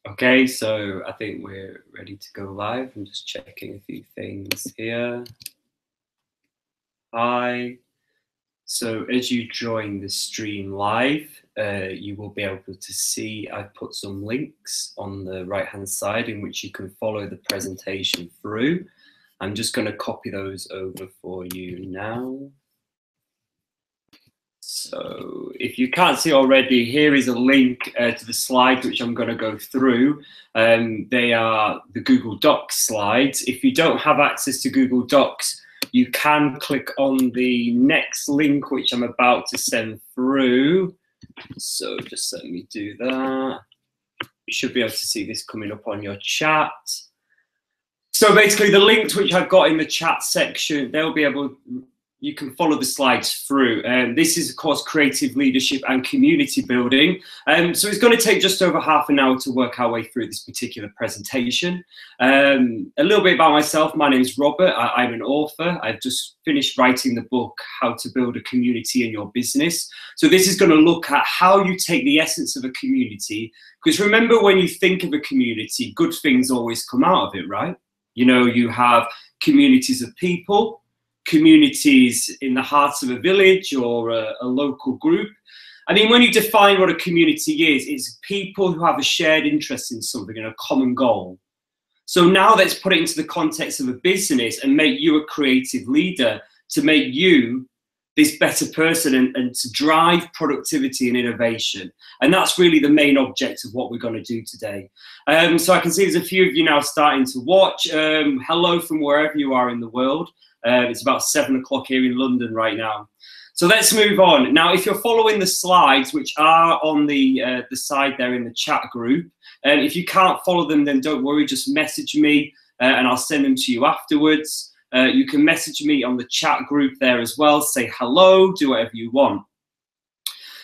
Okay, so I think we're ready to go live. I'm just checking a few things here. Hi. So as you join the stream live, you will be able to see I've put some links on the right-hand side in which you can follow the presentation through. I'm just going to copy those over for you now. So if you can't see already, here is a link to the slides which I'm going to go through. They are the Google Docs slides. If you don't have access to Google Docs, you can click on the next link which I'm about to send through. So just let me do that. You should be able to see this coming up on your chat. So basically the links which I've got in the chat section, they'll be able, you can follow the slides through. This is, of course, creative leadership and community building. So it's going to take just over half an hour to work our way through this particular presentation. A little bit about myself. My name is Robert. I'm an author. I've just finished writing the book, How to Build a Community in Your Business. So this is going to look at how you take the essence of a community. Because remember, when you think of a community, good things always come out of it, right? You know, you have communities of people, communities in the heart of a village or a local group. I mean, when you define what a community is, it's people who have a shared interest in something and a common goal. So now let's put it into the context of a business and make you a creative leader to make you this better person and to drive productivity and innovation. And that's really the main object of what we're going to do today. So I can see there's a few of you now starting to watch. Hello from wherever you are in the world. It's about 7 o'clock here in London right now. So let's move on. Now, if you're following the slides, which are on the side there in the chat group, if you can't follow them, then don't worry, just message me and I'll send them to you afterwards. You can message me on the chat group there as well, say hello, do whatever you want.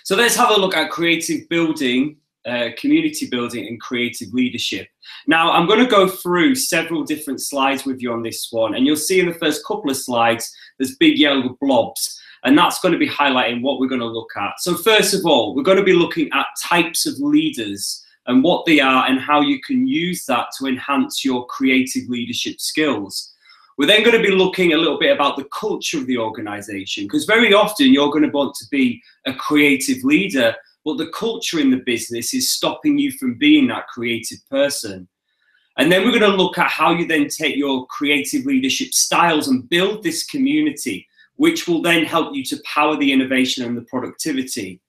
So let's have a look at creative building, community building and creative leadership. Now, I'm going to go through several different slides with you on this one, and you'll see in the first couple of slides, there's big yellow blobs, and that's going to be highlighting what we're going to look at. So first of all, we're going to be looking at types of leaders and what they are and how you can use that to enhance your creative leadership skills. We're then going to be looking a little bit about the culture of the organization, because very often you're going to want to be a creative leader, but the culture in the business is stopping you from being that creative person. And then we're going to look at how you then take your creative leadership styles and build this community, which will then help you to power the innovation and the productivity.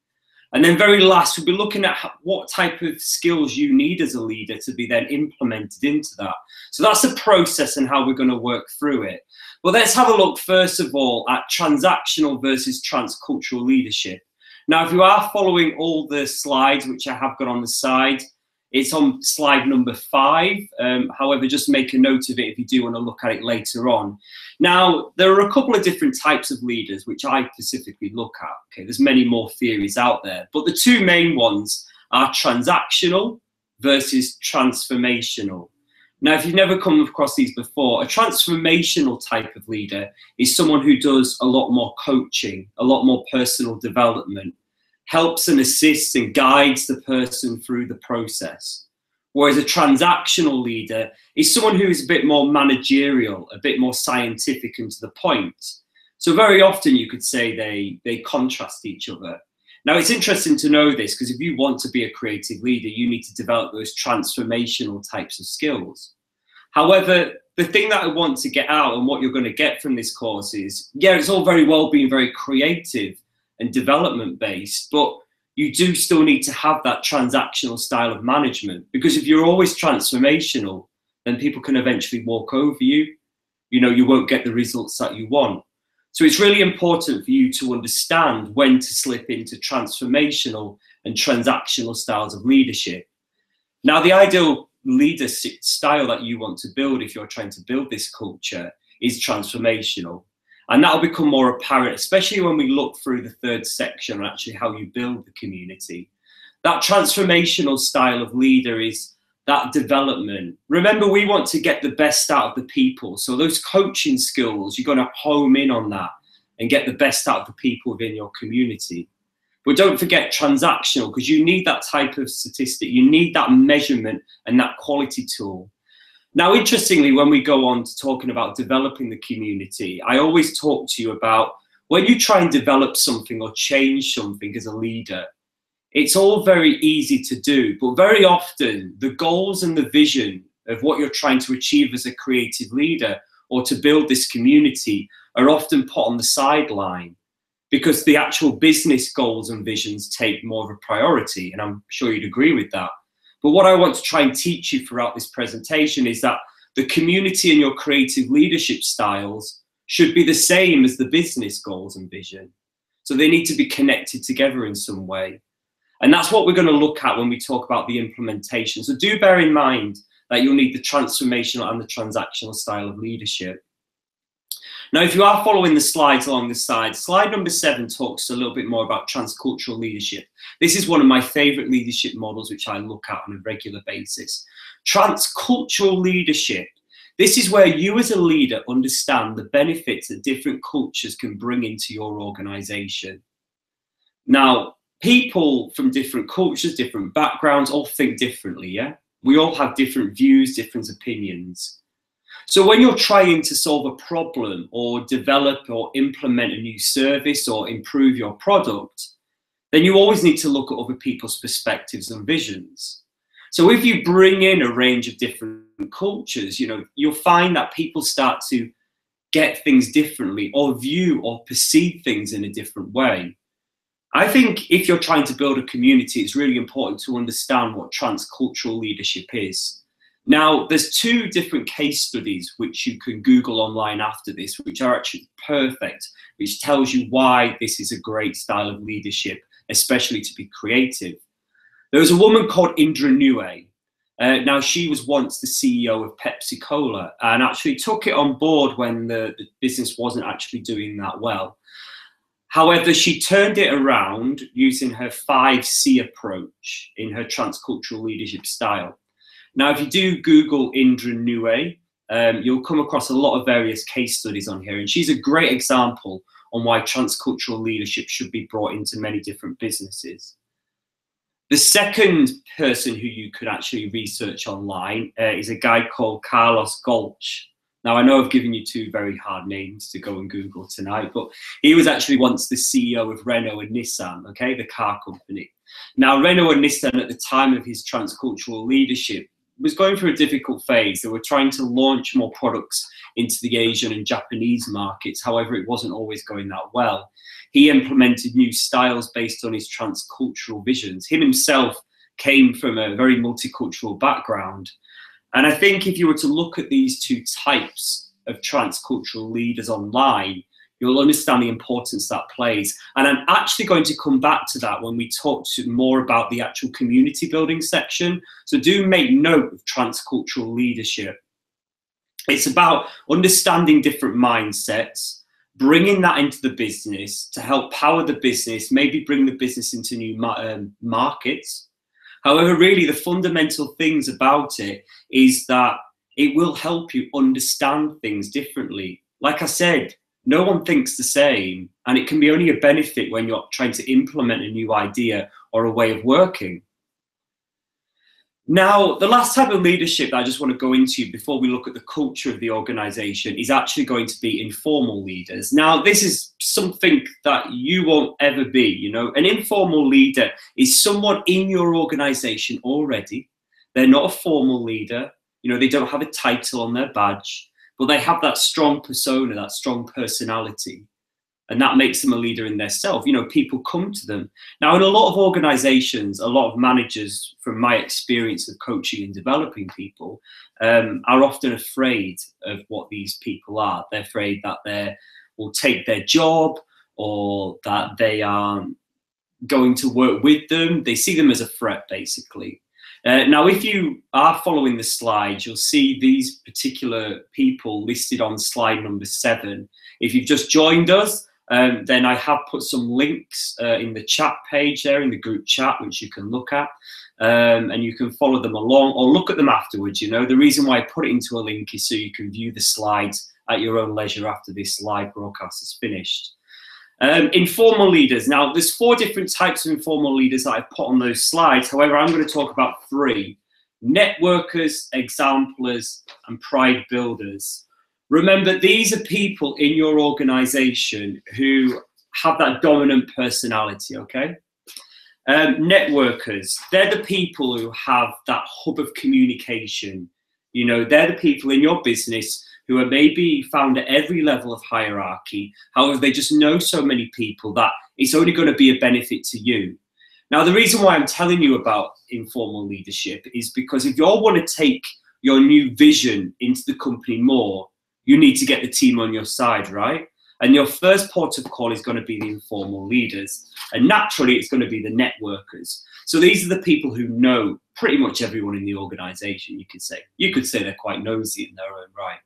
And then very last, we'll be looking at what type of skills you need as a leader to be then implemented into that. So that's the process and how we're going to work through it. But let's have a look, first of all, at transactional versus transcultural leadership. Now, if you are following all the slides, which I have got on the side, it's on slide number 5. However, just make a note of it if you do want to look at it later on. Now, there are a couple of different types of leaders, which I specifically look at. Okay, there's many more theories out there, but the two main ones are transactional versus transformational. Now, if you've never come across these before, a transformational type of leader is someone who does a lot more coaching, a lot more personal development, helps and assists and guides the person through the process. Whereas a transactional leader is someone who is a bit more managerial, a bit more scientific and to the point. So very often you could say they contrast each other. Now, it's interesting to know this, because if you want to be a creative leader, you need to develop those transformational types of skills. However, the thing that I want to get out and what you're going to get from this course is, yeah, it's all very well being very creative and development based, but you do still need to have that transactional style of management, because if you're always transformational, then people can eventually walk over you. You know, you won't get the results that you want. So it's really important for you to understand when to slip into transformational and transactional styles of leadership. Now, the ideal leader style that you want to build, if you're trying to build this culture, is transformational. And that'll become more apparent, especially when we look through the third section on actually how you build the community. That transformational style of leader is that development. Remember, we want to get the best out of the people. So those coaching skills, you're going to home in on that and get the best out of the people within your community. But don't forget transactional, because you need that type of statistic. You need that measurement and that quality tool. Now, interestingly, when we go on to talking about developing the community, I always talk to you about when you try and develop something or change something as a leader, it's all very easy to do, but very often the goals and the vision of what you're trying to achieve as a creative leader or to build this community are often put on the sideline because the actual business goals and visions take more of a priority, and I'm sure you'd agree with that. But what I want to try and teach you throughout this presentation is that the community and your creative leadership styles should be the same as the business goals and vision. So they need to be connected together in some way. And that's what we're going to look at when we talk about the implementation. So do bear in mind that you'll need the transformational and the transactional style of leadership. Now, if you are following the slides along the side, slide number 7 talks a little bit more about transcultural leadership. This is one of my favorite leadership models, which I look at on a regular basis. Transcultural leadership. This is where you as a leader understand the benefits that different cultures can bring into your organization. Now, people from different cultures, different backgrounds, all think differently, yeah? We all have different views, different opinions. So when you're trying to solve a problem or develop or implement a new service or improve your product, then you always need to look at other people's perspectives and visions. So if you bring in a range of different cultures, you know, you'll find that people start to get things differently or view or perceive things in a different way. I think if you're trying to build a community, it's really important to understand what transcultural leadership is. Now, there's 2 different case studies which you can Google online after this, which are actually perfect, which tells you why this is a great style of leadership, especially to be creative. There was a woman called Indra Nooyi. Now, she was once the CEO of Pepsi Cola and actually took it on board when the business wasn't actually doing that well. However, she turned it around using her 5C approach in her transcultural leadership style. Now, if you do Google Indra Nooyi, you'll come across a lot of various case studies on here, and she's a great example on why transcultural leadership should be brought into many different businesses. The second person who you could actually research online is a guy called Carlos Ghosn. Now, I know I've given you 2 very hard names to go and Google tonight, but he was actually once the CEO of Renault and Nissan, okay, the car company. Now, Renault and Nissan at the time of his transcultural leadership was going through a difficult phase. They were trying to launch more products into the Asian and Japanese markets. However, it wasn't always going that well. He implemented new styles based on his transcultural visions. Him himself came from a very multicultural background. And I think if you were to look at these 2 types of transcultural leaders online, you'll understand the importance that plays. And I'm actually going to come back to that when we talk more about the actual community building section. So do make note of transcultural leadership. It's about understanding different mindsets, bringing that into the business to help power the business, maybe bring the business into new markets. However, really the fundamental things about it is that it will help you understand things differently. Like I said, no one thinks the same, and it can be only a benefit when you're trying to implement a new idea or a way of working. Now, the last type of leadership that I just want to go into before we look at the culture of the organization is actually going to be informal leaders. Now, this is something that you won't ever be, you know. An informal leader is someone in your organization already. They're not a formal leader. You know, they don't have a title on their badge, but they have that strong persona, that strong personality. And that makes them a leader in their self. You know, people come to them. Now, in a lot of organizations, a lot of managers, from my experience of coaching and developing people, are often afraid of what these people are. They're afraid that they will take their job or that they are going to work with them. They see them as a threat, basically. Now, if you are following the slides, you'll see these particular people listed on slide number 7. If you've just joined us, then I have put some links in the chat page there, in the group chat, which you can look at, and you can follow them along or look at them afterwards. You know, the reason why I put it into a link is so you can view the slides at your own leisure after this live broadcast is finished. Informal leaders. Now, there's 4 different types of informal leaders that I've put on those slides. However, I'm going to talk about 3. Networkers, examplers, and pride builders. Remember, these are people in your organization who have that dominant personality, okay? Networkers, they're the people who have that hub of communication. You know, they're the people in your business who are maybe found at every level of hierarchy. However, they just know so many people that it's only going to be a benefit to you. Now, the reason why I'm telling you about informal leadership is because if you all want to take your new vision into the company more, you need to get the team on your side, right? And your first port of call is going to be the informal leaders. And naturally, it's going to be the networkers. So these are the people who know pretty much everyone in the organization, you could say. You could say they're quite nosy in their own right.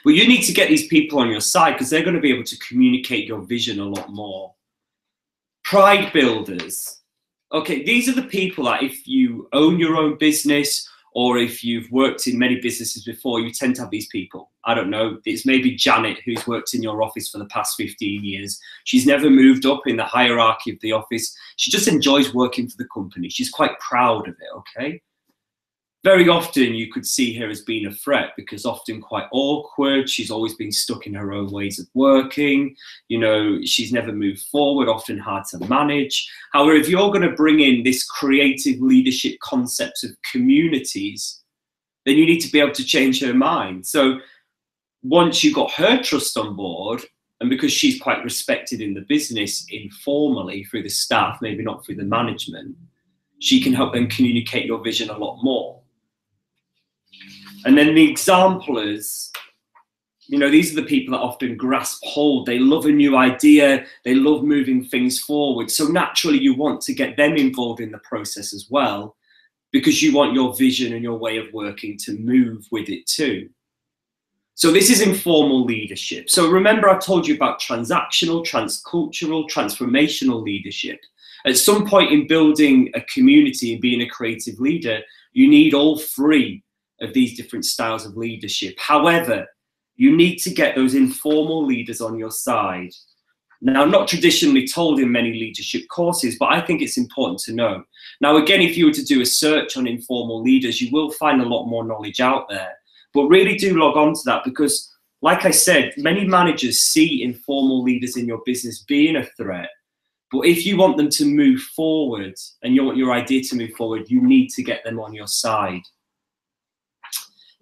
But you need to get these people on your side because they're going to be able to communicate your vision a lot more. Pride builders. Okay, these are the people that if you own your own business or if you've worked in many businesses before, you tend to have these people. I don't know, it's maybe Janet who's worked in your office for the past 15 years. She's never moved up in the hierarchy of the office. She just enjoys working for the company. She's quite proud of it, okay? Very often you could see her as being a threat because often quite awkward. She's always been stuck in her own ways of working. You know, she's never moved forward, often hard to manage. However, if you're going to bring in this creative leadership concept of communities, then you need to be able to change her mind. So once you got her trust on board, and because she's quite respected in the business informally through the staff, maybe not through the management, she can help them communicate your vision a lot more. And then the examplers, you know, these are the people that often grasp hold. They love a new idea. They love moving things forward. So naturally, you want to get them involved in the process as well, because you want your vision and your way of working to move with it too. So this is informal leadership. So remember, I told you about transactional, transcultural, transformational leadership. At some point in building a community and being a creative leader, you need all 3 of these different styles of leadership. However, you need to get those informal leaders on your side. Now, not traditionally told in many leadership courses, but I think it's important to know. Now, again, if you were to do a search on informal leaders, you will find a lot more knowledge out there. But really do log on to that because, like I said, many managers see informal leaders in your business being a threat. But if you want them to move forward and you want your idea to move forward, you need to get them on your side.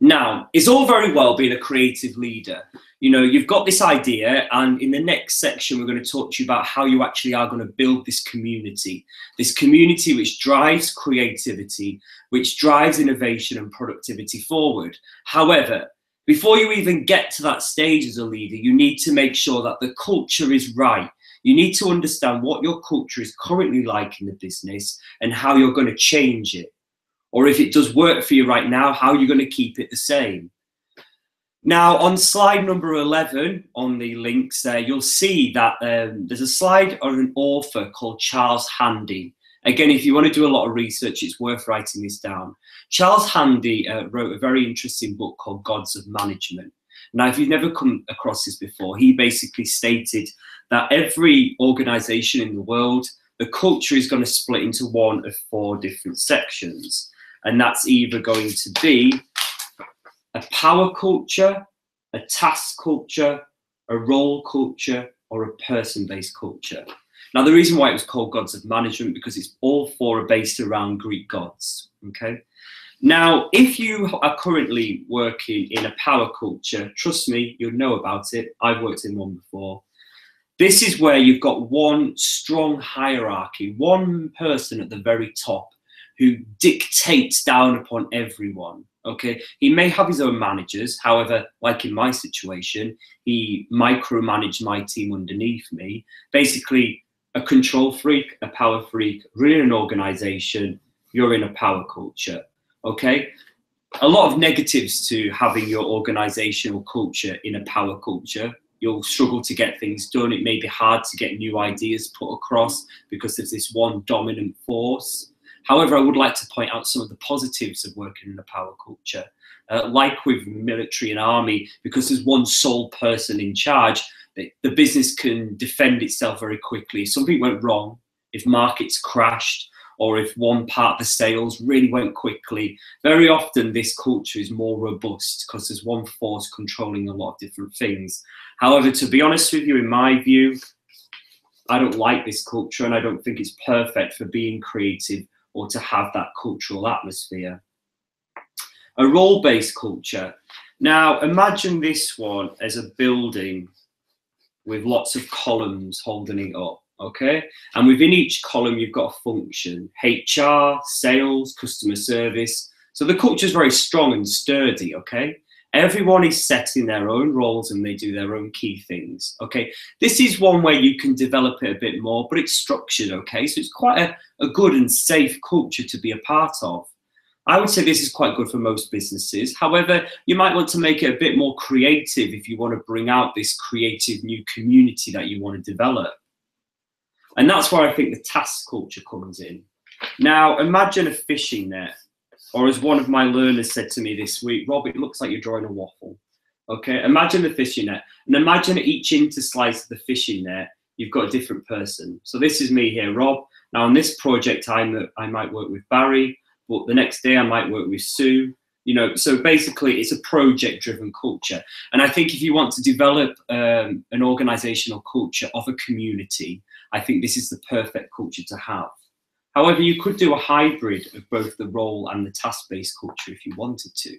Now, it's all very well being a creative leader. You know, you've got this idea, and in the next section, we're going to talk to you about how you actually are going to build this community which drives creativity, which drives innovation and productivity forward. However, before you even get to that stage as a leader, you need to make sure that the culture is right. You need to understand what your culture is currently like in the business and how you're going to change it. Or if it does work for you right now, how you're going to keep it the same. Now, on slide number 11 on the links there, you'll see that there's a slide of an author called Charles Handy. Again, if you want to do a lot of research, it's worth writing this down. Charles Handy wrote a very interesting book called Gods of Management. Now, if you've never come across this before, he basically stated that every organization in the world, the culture is going to split into one of 4 different sections. And that's either going to be a power culture, a task culture, a role culture, or a person-based culture. Now, the reason why it was called Gods of Management, because it's all 4 are based around Greek gods, okay? Now, if you are currently working in a power culture, trust me, you'll know about it. I've worked in one before. This is where you've got one strong hierarchy, one person at the very top who dictates down upon everyone, okay? He may have his own managers. However, like in my situation, he micromanaged my team underneath me. Basically, a control freak, a power freak, running an organization, you're in a power culture, okay? A lot of negatives to having your organizational culture in a power culture. You'll struggle to get things done. It may be hard to get new ideas put across because there's this one dominant force. However, I would like to point out some of the positives of working in a power culture. Like with military and army, because there's one sole person in charge, The business can defend itself very quickly. If something went wrong, if markets crashed, or if one part of the sales really went quickly, very often this culture is more robust because there's one force controlling a lot of different things. However, to be honest with you, in my view, I don't like this culture, and I don't think it's perfect for being creative or to have that cultural atmosphere. A role-based culture. Now, imagine this one as a building with lots of columns holding it up. Okay, and within each column you've got a function: HR, sales, customer service. So the culture is very strong and sturdy. Okay, everyone is set in their own roles and they do their own key things. Okay, this is one way you can develop it a bit more, but it's structured. Okay, so it's quite a good and safe culture to be a part of. I would say this is quite good for most businesses. However, you might want to make it a bit more creative if you want to bring out this creative new community that you want to develop. And that's where I think the task culture comes in. Now, imagine a fishing net, or as one of my learners said to me this week, Rob, it looks like you're drawing a waffle. Okay, imagine the fishing net, and imagine at each interslice of the fishing net, you've got a different person. So this is me here, Rob. Now on this project, I might work with Barry, but the next day I might work with Sue. You know, so basically it's a project-driven culture. And I think if you want to develop an organizational culture of a community, I think this is the perfect culture to have. However, you could do a hybrid of both the role and the task-based culture if you wanted to.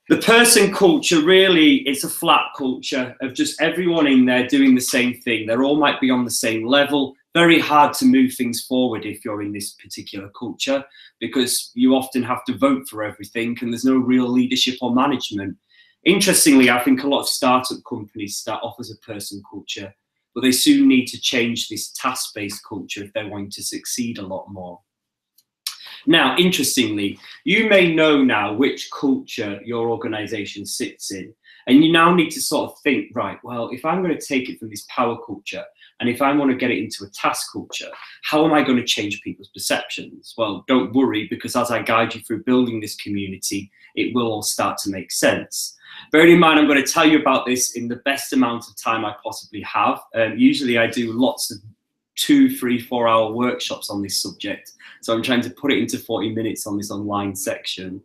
The person culture, really, it's a flat culture of just everyone in there doing the same thing. They all might be on the same level. Very hard to move things forward if you're in this particular culture, because you often have to vote for everything and there's no real leadership or management. Interestingly, I think a lot of startup companies start off as a person culture, but they soon need to change this task-based culture if they're wanting to succeed a lot more. Now, interestingly, you may know now which culture your organization sits in, and you now need to sort of think, right, well, if I'm going to take it from this power culture, and if I want to get it into a task culture, how am I going to change people's perceptions? Well, don't worry, because as I guide you through building this community, it will all start to make sense. Bearing in mind, I'm going to tell you about this in the best amount of time I possibly have. Usually I do lots of 2, 3, 4 hour workshops on this subject. So I'm trying to put it into 40 minutes on this online section.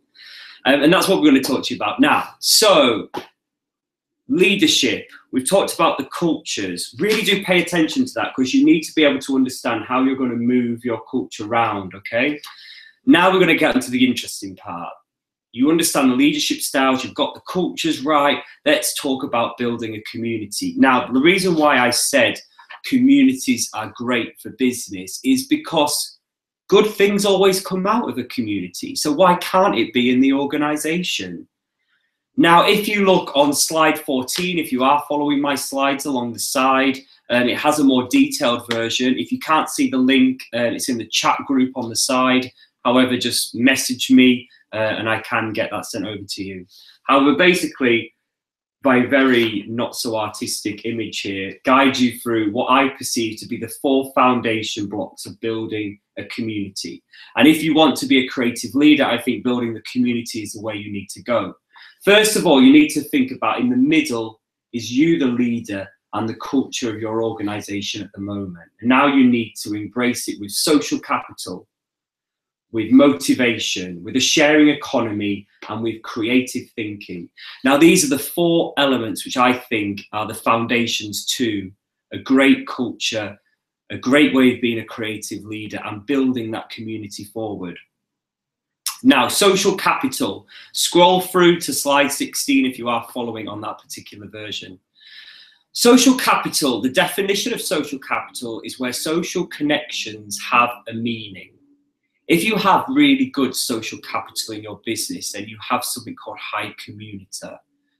And that's what we're going to talk to you about now. So leadership, we've talked about the cultures. Really do pay attention to that, because you need to be able to understand how you're going to move your culture around, okay? Now we're going to get into the interesting part. You understand the leadership styles, you've got the cultures right. Let's talk about building a community. Now, the reason why I said communities are great for business is because good things always come out of a community. So why can't it be in the organization? Now, if you look on slide 14, if you are following my slides along the side, it has a more detailed version. If you can't see the link, it's in the chat group on the side. However, just message me and I can get that sent over to you. However, basically, by very not so artistic image here, guide you through what I perceive to be the 4 foundation blocks of building a community. And if you want to be a creative leader, I think building the community is the way you need to go. First of all, you need to think about, in the middle is you, the leader, and the culture of your organization at the moment. And now you need to embrace it with social capital, with motivation, with a sharing economy, and with creative thinking. Now, these are the 4 elements which I think are the foundations to a great culture, a great way of being a creative leader and building that community forward. Now, social capital, scroll through to slide 16 if you are following on that particular version. Social capital, the definition of social capital is where social connections have a meaning. If you have really good social capital in your business, then you have something called high community.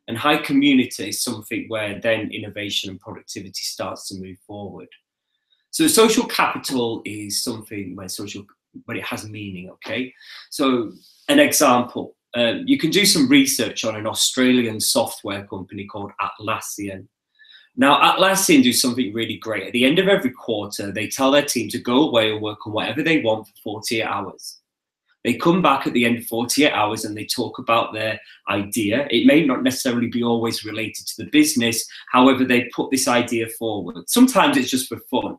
And high community is something where then innovation and productivity starts to move forward. So social capital is something where it has meaning, okay? So an example, you can do some research on an Australian software company called Atlassian. Now, Atlassian do something really great. At the end of every quarter, they tell their team to go away and work on whatever they want for 48 hours. They come back at the end of 48 hours and they talk about their idea. It may not necessarily be always related to the business. However, they put this idea forward. Sometimes it's just for fun.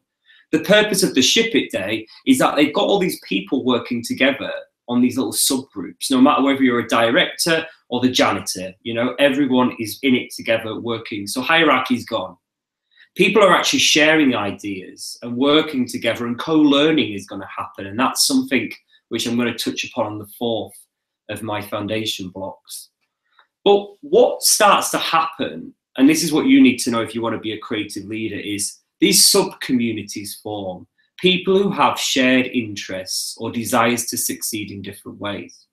The purpose of the Ship It Day is that they've got all these people working together on these little subgroups, no matter whether you're a director or the janitor, you know, everyone is in it together working. So hierarchy's gone. People are actually sharing ideas and working together, and co-learning is going to happen. And that's something which I'm going to touch upon on the fourth of my foundation blocks. But what starts to happen, and this is what you need to know if you want to be a creative leader, is these sub-communities form. People who have shared interests or desires to succeed in different ways.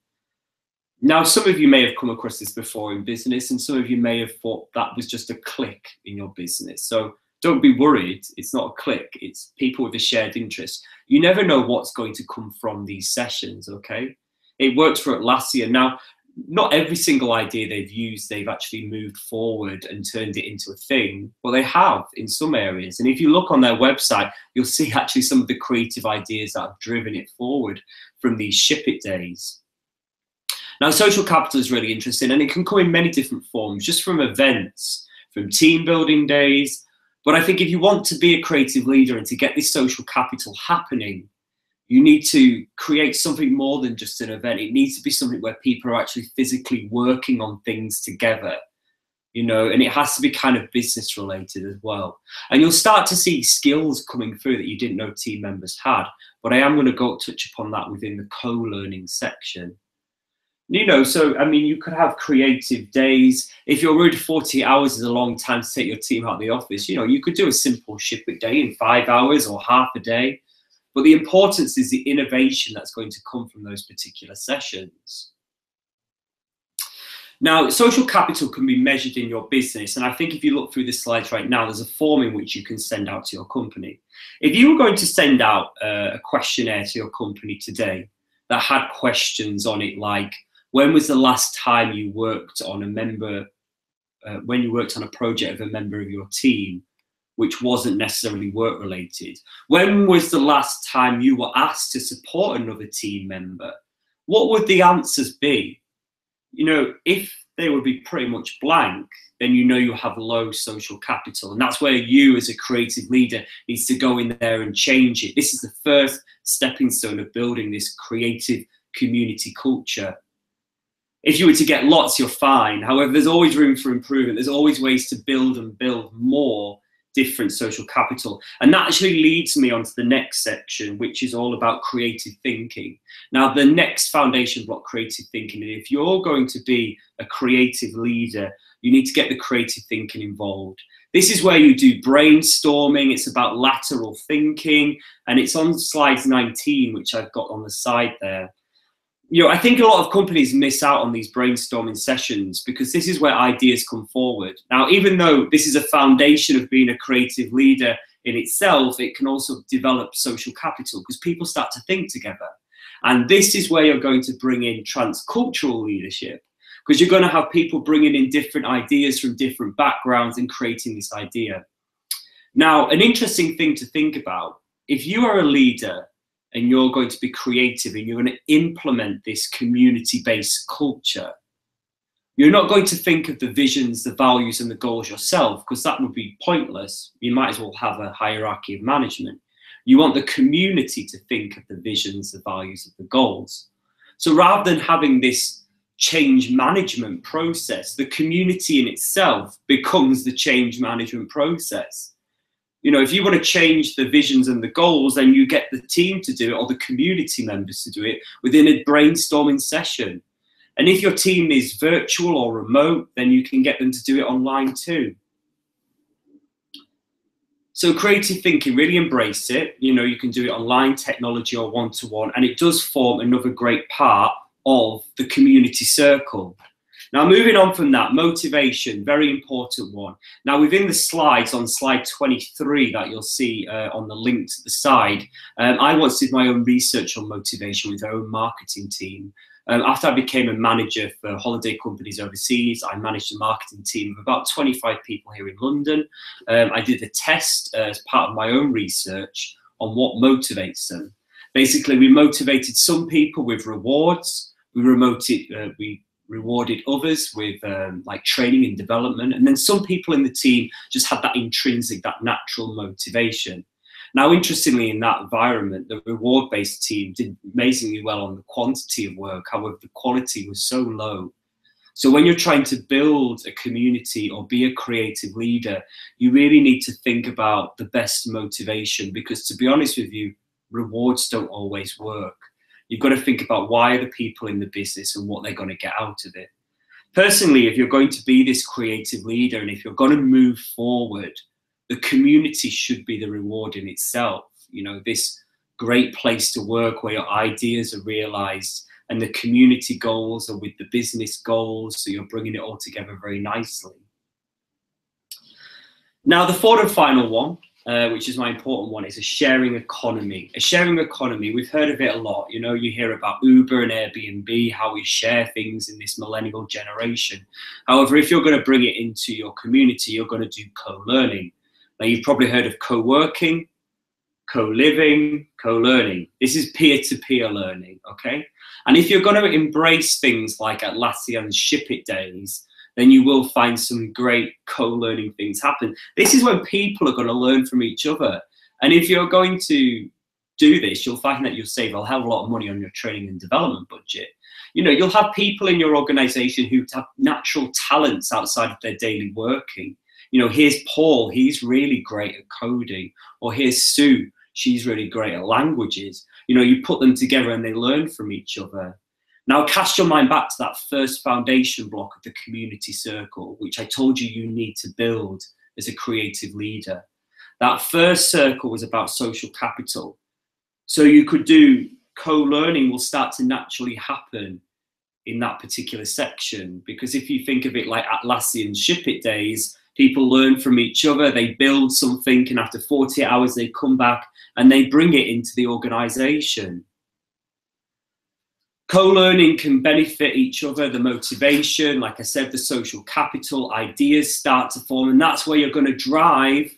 Now, some of you may have come across this before in business, and some of you may have thought that was just a click in your business. So don't be worried, it's not a click, it's people with a shared interest. You never know what's going to come from these sessions, okay? It worked for Atlassian. Now, not every single idea they've used, they've actually moved forward and turned it into a thing, but they have in some areas. And if you look on their website, you'll see actually some of the creative ideas that have driven it forward from these Ship It Days. Now, social capital is really interesting, and it can come in many different forms, just from events, from team building days. But I think if you want to be a creative leader and to get this social capital happening, you need to create something more than just an event. It needs to be something where people are actually physically working on things together, you know, and it has to be kind of business related as well. And you'll start to see skills coming through that you didn't know team members had. But I am going to go touch upon that within the co-learning section. You know, so, I mean, you could have creative days. If you're worried 40 hours is a long time to take your team out of the office, you know, you could do a simple Ship It Day in 5 hours or half a day. But the importance is the innovation that's going to come from those particular sessions. Now, social capital can be measured in your business. And I think if you look through the slides right now, there's a form in which you can send out to your company. If you were going to send out a questionnaire to your company today that had questions on it like, when was the last time you worked on when you worked on a project of a member of your team, which wasn't necessarily work related? When was the last time you were asked to support another team member? What would the answers be? You know, if they would be pretty much blank, then you know you have low social capital. And that's where you as a creative leader needs to go in there and change it. This is the first stepping stone of building this creative community culture. If you were to get lots, you're fine. However, there's always room for improvement. There's always ways to build and build more different social capital. And that actually leads me on to the next section, which is all about creative thinking. Now, the next foundation block, creative thinking, and if you're going to be a creative leader, you need to get the creative thinking involved. This is where you do brainstorming. It's about lateral thinking, and it's on slides 19, which I've got on the side there. You know, I think a lot of companies miss out on these brainstorming sessions because this is where ideas come forward. Now, even though this is a foundation of being a creative leader in itself, it can also develop social capital because people start to think together. And this is where you're going to bring in transcultural leadership, because you're going to have people bringing in different ideas from different backgrounds and creating this idea. Now, an interesting thing to think about, if you are a leader and you're going to be creative and you're going to implement this community-based culture, you're not going to think of the visions, the values and the goals yourself, because that would be pointless. You might as well have a hierarchy of management. You want the community to think of the visions, the values and the goals. So rather than having this change management process, the community in itself becomes the change management process. You know, if you want to change the visions and the goals, then you get the team to do it or the community members to do it within a brainstorming session. And if your team is virtual or remote, then you can get them to do it online too. So creative thinking, really embrace it. You know, you can do it online, technology or one-to-one, and it does form another great part of the community circle. Now, moving on from that, motivation, very important one. Now, within the slides, on slide 23 that you'll see on the link to the side, I once did my own research on motivation with our own marketing team. After I became a manager for holiday companies overseas, I managed a marketing team of about 25 people here in London. I did a test as part of my own research on what motivates them. Basically, we motivated some people with rewards. We rewarded others with like training and development. And then some people in the team just had that intrinsic, that natural motivation. Now, interestingly, in that environment, the reward-based team did amazingly well on the quantity of work. However, the quality was so low. So when you're trying to build a community or be a creative leader, you really need to think about the best motivation, because to be honest with you, rewards don't always work. You've got to think about why are the people in the business and what they're going to get out of it. Personally, if you're going to be this creative leader and if you're going to move forward, the community should be the reward in itself. You know, this great place to work where your ideas are realized and the community goals are with the business goals, so you're bringing it all together very nicely. Now, the fourth and final one, which is my important one, is a sharing economy. A sharing economy, we've heard of it a lot. You know, you hear about Uber and Airbnb, how we share things in this millennial generation. However, if you're going to bring it into your community, you're going to do co-learning. Now, you've probably heard of co-working, co-living, co-learning. This is peer-to-peer learning, okay? And if you're going to embrace things like Atlassian's Ship It days, then you will find some great co-learning things happen. This is when people are going to learn from each other. And if you're going to do this, you'll find that you'll save a hell of a lot of money on your training and development budget. You know, you'll have people in your organization who have natural talents outside of their daily working. You know, here's Paul, he's really great at coding. Or here's Sue, she's really great at languages. You know, you put them together and they learn from each other. Now, cast your mind back to that first foundation block of the community circle, which I told you need to build as a creative leader. That first circle was about social capital. So you could do co-learning will start to naturally happen in that particular section. Because if you think of it like Atlassian Ship It days, people learn from each other, they build something, and after 48 hours, they come back and they bring it into the organization. Co-learning can benefit each other, the motivation, like I said, the social capital, ideas start to form, and that's where you're going to drive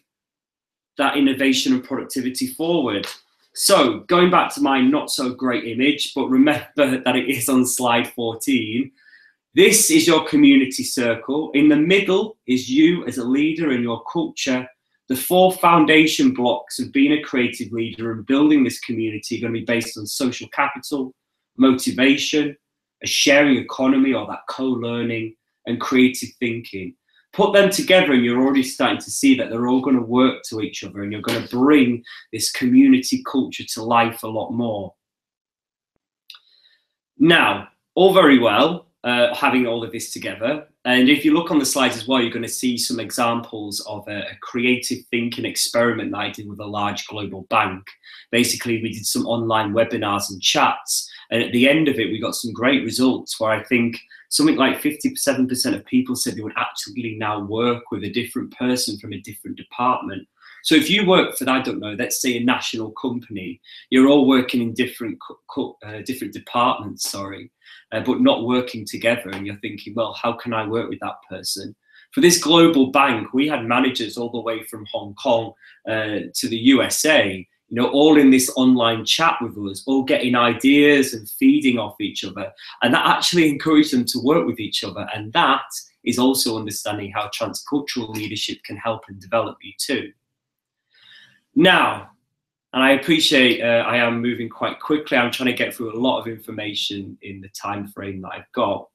that innovation and productivity forward. So going back to my not so great image, but remember that it is on slide 14, this is your community circle. In the middle is you as a leader and your culture. The four foundation blocks of being a creative leader and building this community are going to be based on social capital, motivation, a sharing economy or that co-learning, and creative thinking. Put them together and you're already starting to see that they're all going to work to each other, and you're going to bring this community culture to life a lot more. Now, all very well, having all of this together. And if you look on the slides as well, you're going to see some examples of a creative thinking experiment that I did with a large global bank. Basically, we did some online webinars and chats. And at the end of it, we got some great results where I think something like 57% of people said they would actually now work with a different person from a different department. So if you work for, I don't know, let's say a national company, you're all working in different departments, but not working together. And you're thinking, well, how can I work with that person? For this global bank, we had managers all the way from Hong Kong to the USA, you know, all in this online chat with us, all getting ideas and feeding off each other. And that actually encouraged them to work with each other. And that is also understanding how transcultural leadership can help and develop you too. Now, and I appreciate I am moving quite quickly. I'm trying to get through a lot of information in the time frame that I've got.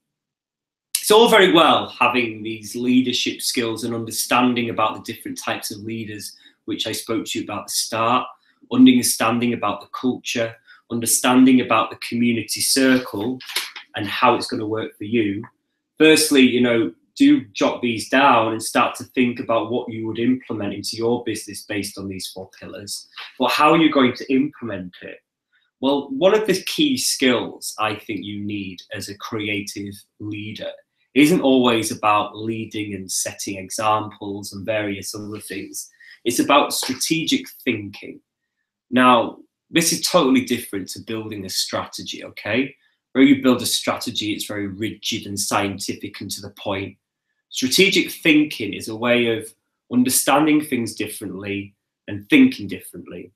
It's all very well having these leadership skills and understanding about the different types of leaders, which I spoke to you about at the start, understanding about the culture, understanding about the community circle and how it's going to work for you. Firstly, you know, do jot these down and start to think about what you would implement into your business based on these 4 pillars. But how are you going to implement it? Well, one of the key skills I think you need as a creative leader isn't always about leading and setting examples and various other things. It's about strategic thinking. Now, this is totally different to building a strategy, okay? Where you build a strategy, it's very rigid and scientific and to the point. Strategic thinking is a way of understanding things differently and thinking differently.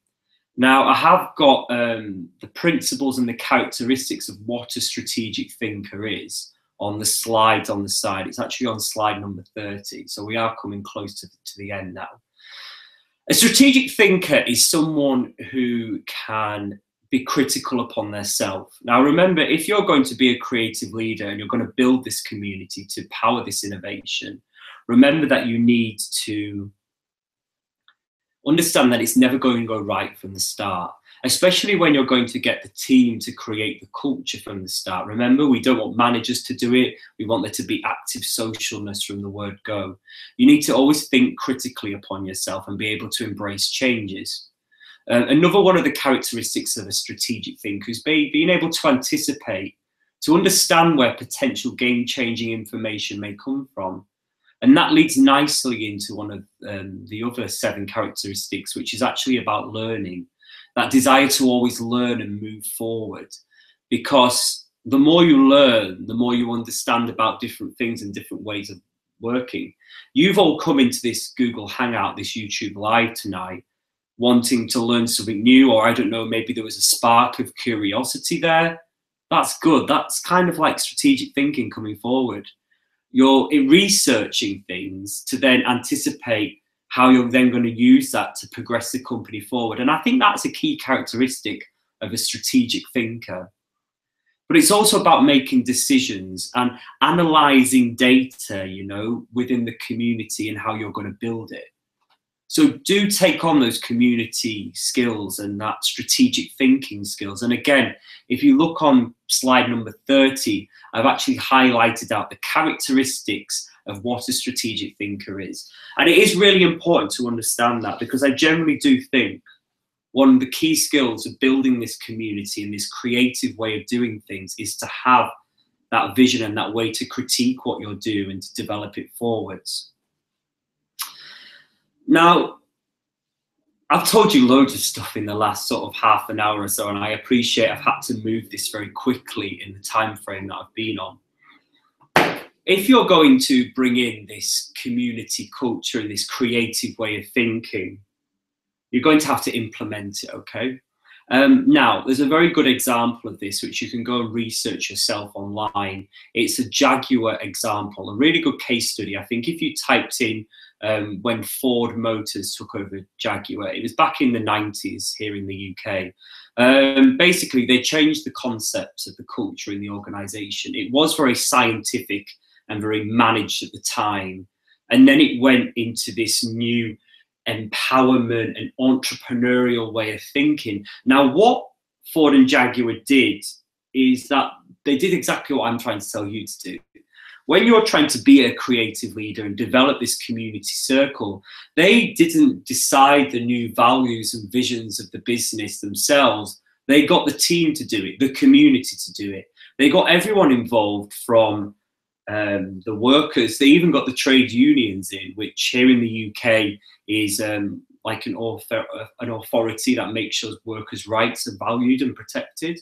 Now, I have got the principles and the characteristics of what a strategic thinker is on the slides on the side. It's actually on slide number 30, so we are coming close to the end now. A strategic thinker is someone who can be critical upon their self. Now, remember, if you're going to be a creative leader and you're going to build this community to power this innovation, remember that you need to understand that it's never going to go right from the start, especially when you're going to get the team to create the culture from the start. Remember, we don't want managers to do it. We want there to be active socialness from the word go. You need to always think critically upon yourself and be able to embrace changes. Another one of the characteristics of a strategic thinker is being able to anticipate, to understand where potential game-changing information may come from. And that leads nicely into one of the other 7 characteristics, which is actually about learning, that desire to always learn and move forward. Because the more you learn, the more you understand about different things and different ways of working. You've all come into this Google Hangout, this YouTube Live tonight, wanting to learn something new, or I don't know, maybe there was a spark of curiosity there. That's good. That's kind of like strategic thinking coming forward. You're researching things to then anticipate how you're then going to use that to progress the company forward. And I think that's a key characteristic of a strategic thinker. But it's also about making decisions and analyzing data, you know, within the community and how you're going to build it. So do take on those community skills and that strategic thinking skills. And again, if you look on slide number 30, I've actually highlighted out the characteristics of what a strategic thinker is. And it is really important to understand that, because I generally do think one of the key skills of building this community and this creative way of doing things is to have that vision and that way to critique what you're doing and to develop it forwards. Now, I've told you loads of stuff in the last sort of half an hour or so, and I appreciate I've had to move this very quickly in the time frame that I've been on. If you're going to bring in this community culture and this creative way of thinking, you're going to have to implement it, okay? Now, there's a very good example of this, which you can go and research yourself online. It's a Jaguar example, a really good case study. I think if you typed in when Ford Motors took over Jaguar, it was back in the 90s here in the UK. Basically, they changed the concepts of the culture in the organization. It was very scientific and very managed at the time. And then it went into this new empowerment and entrepreneurial way of thinking. Now, what Ford and Jaguar did is that they did exactly what I'm trying to tell you to do. When you're trying to be a creative leader and develop this community circle, they didn't decide the new values and visions of the business themselves. They got the team to do it, the community to do it. They got everyone involved, from the workers. They even got the trade unions in, which here in the UK is like an authority that makes sure workers' rights are valued and protected.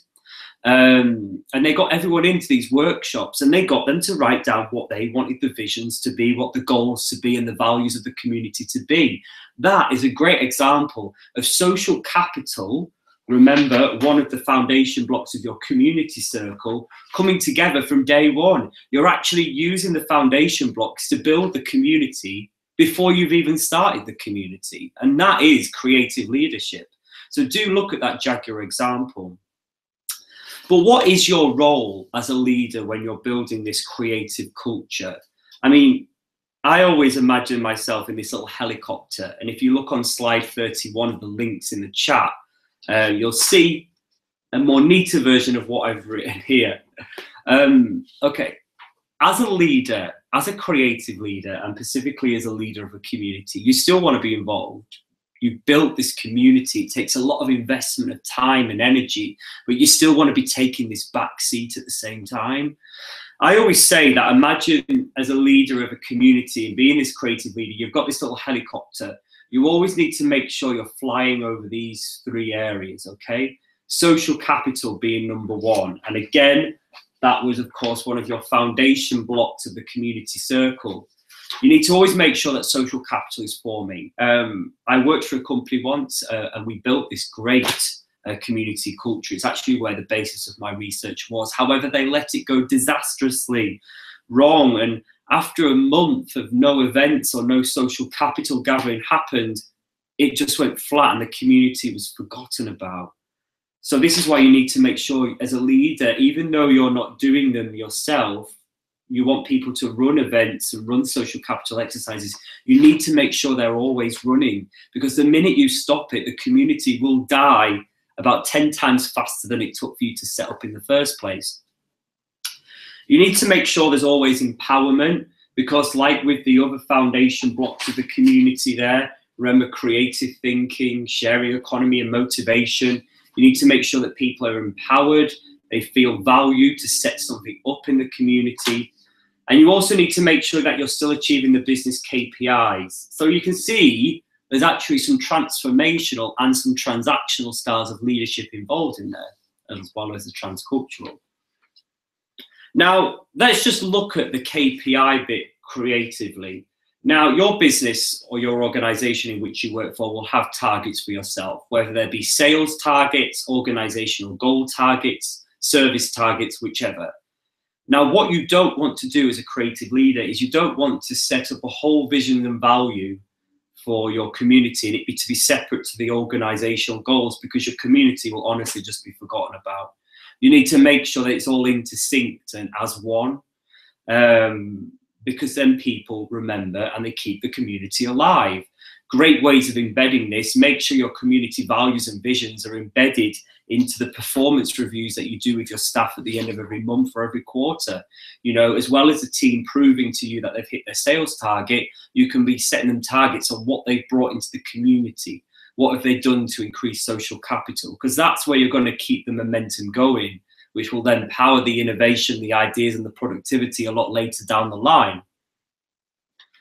And they got everyone into these workshops, and they got them to write down what they wanted the visions to be, what the goals to be, and the values of the community to be. That is a great example of social capital. Remember, one of the foundation blocks of your community circle coming together from day one. You're actually using the foundation blocks to build the community before you've even started the community. And that is creative leadership. So do look at that Jaguar example. But what is your role as a leader when you're building this creative culture? I mean, I always imagine myself in this little helicopter. And if you look on slide 31 of the links in the chat, you'll see a more neater version of what I've written here. Okay, as a leader, as a creative leader, and specifically as a leader of a community, you still want to be involved. You built this community. It takes a lot of investment of time and energy, but you still want to be taking this back seat at the same time. I always say that, imagine as a leader of a community and being this creative leader, you've got this little helicopter. You always need to make sure you're flying over these 3 areas, okay? Social capital being number 1. And again, that was, of course, one of your foundation blocks of the community circle. You need to always make sure that social capital is forming. I worked for a company once and we built this great community culture. It's actually where the basis of my research was. However, they let it go disastrously wrong. And after a month of no events or no social capital gathering happened, it just went flat and the community was forgotten about. So this is why you need to make sure as a leader, even though you're not doing them yourself, you want people to run events and run social capital exercises. You need to make sure they're always running, because the minute you stop it, the community will die about 10 times faster than it took for you to set up in the first place. You need to make sure there's always empowerment, because like with the other foundation blocks of the community there, remember creative thinking, sharing economy and motivation, you need to make sure that people are empowered, they feel valued to set something up in the community. And you also need to make sure that you're still achieving the business KPIs. So you can see there's actually some transformational and some transactional styles of leadership involved in there, as well as the transcultural. Now, let's just look at the KPI bit creatively. Now, your business or your organization in which you work for will have targets for yourself, whether they be sales targets, organizational goal targets, service targets, whichever. Now, what you don't want to do as a creative leader is you don't want to set up a whole vision and value for your community and it be to be separate to the organizational goals, because your community will honestly just be forgotten about. You need to make sure that it's all intersynced and as one, because then people remember and they keep the community alive. Great ways of embedding this: make sure your community values and visions are embedded into the performance reviews that you do with your staff at the end of every month or every quarter. You know, as well as the team proving to you that they've hit their sales target, you can be setting them targets on what they've brought into the community. What have they done to increase social capital? Because that's where you're going to keep the momentum going, which will then power the innovation, the ideas and the productivity a lot later down the line.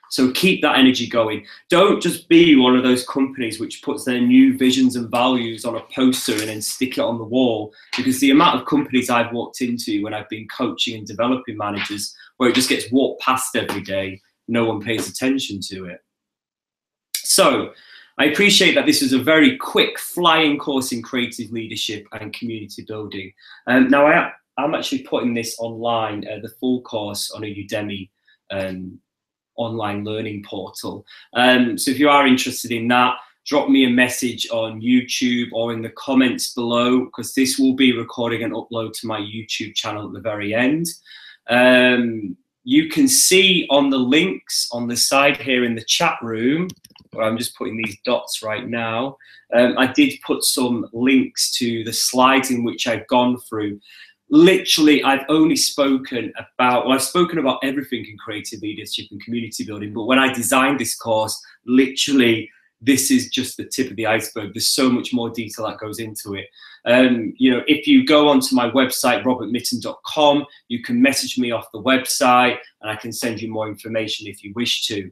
So keep that energy going. Don't just be one of those companies which puts their new visions and values on a poster and then stick it on the wall, because the amount of companies I've walked into when I've been coaching and developing managers where it just gets walked past every day, no one pays attention to it. So I appreciate that this was a very quick flying course in creative leadership and community building. Now I'm actually putting this online, the full course, on a Udemy online learning portal. So if you are interested in that, drop me a message on YouTube or in the comments below, because this will be recording and upload to my YouTube channel at the very end. You can see on the links on the side here in the chat room, where I'm just putting these dots right now, I did put some links to the slides in which I've gone through. Literally, I've only spoken about, well, I've spoken about everything in creative leadership and community building, but when I designed this course, literally, this is just the tip of the iceberg. There's so much more detail that goes into it. You know, if you go onto my website, robertmitton.com, you can message me off the website and I can send you more information if you wish to.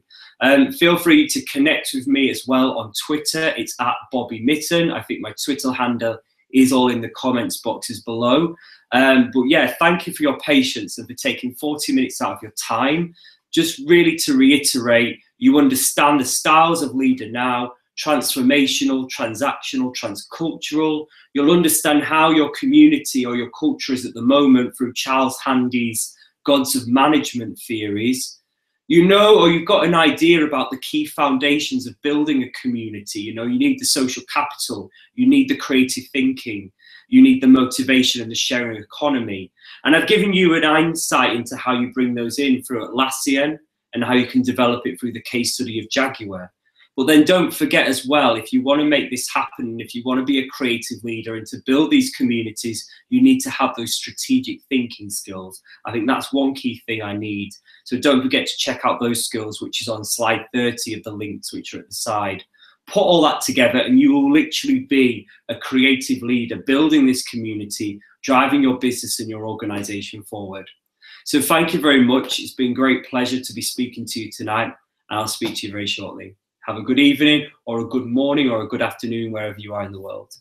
Feel free to connect with me as well on Twitter. It's @BobbyMitton. I think my Twitter handle is all in the comments boxes below. But yeah, thank you for your patience and for taking 40 minutes out of your time. Just really to reiterate, you understand the styles of leader now: transformational, transactional, transcultural. You'll understand how your community or your culture is at the moment through Charles Handy's Gods of Management theories. You know, or you've got an idea about the key foundations of building a community. You know, you need the social capital, you need the creative thinking, you need the motivation and the sharing economy. And I've given you an insight into how you bring those in through Atlassian and how you can develop it through the case study of Jaguar. But then don't forget as well, if you want to make this happen, if you want to be a creative leader and to build these communities, you need to have those strategic thinking skills. I think that's one key thing I need. So don't forget to check out those skills, which is on slide 30 of the links which are at the side. Put all that together and you will literally be a creative leader building this community, driving your business and your organization forward. So thank you very much. It's been a great pleasure to be speaking to you tonight, and I'll speak to you very shortly. Have a good evening or a good morning or a good afternoon wherever you are in the world.